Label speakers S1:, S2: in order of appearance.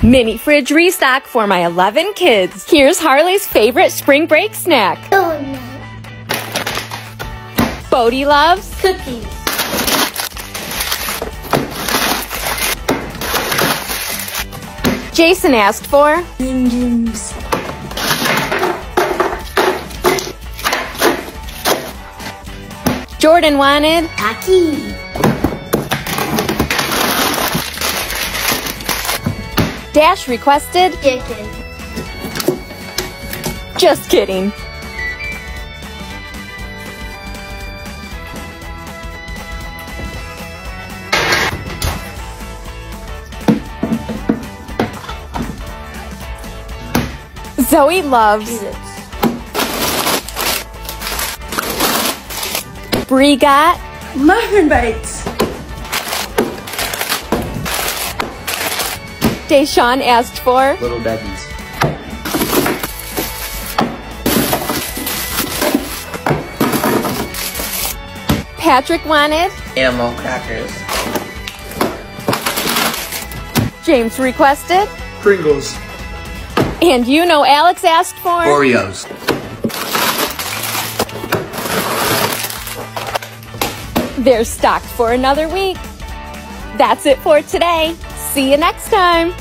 S1: Mini fridge restock for my 11 kids. Here's Harley's favorite spring break snack.
S2: Donut.
S1: Bodie loves
S2: Cookies.
S1: Jason asked for
S2: Ninjas.
S1: Jordan wanted
S2: Taki.
S1: Dash requested
S2: Chicken.
S1: just kidding. Zoe loves Bree got
S2: Muffin bites.
S1: Deshawn asked for
S3: Little Debbie's.
S1: Patrick wanted
S3: Animal crackers.
S1: James requested
S3: Pringles.
S1: and you know Alex asked for
S3: Oreos.
S1: They're stocked for another week. That's it for today. See you next time.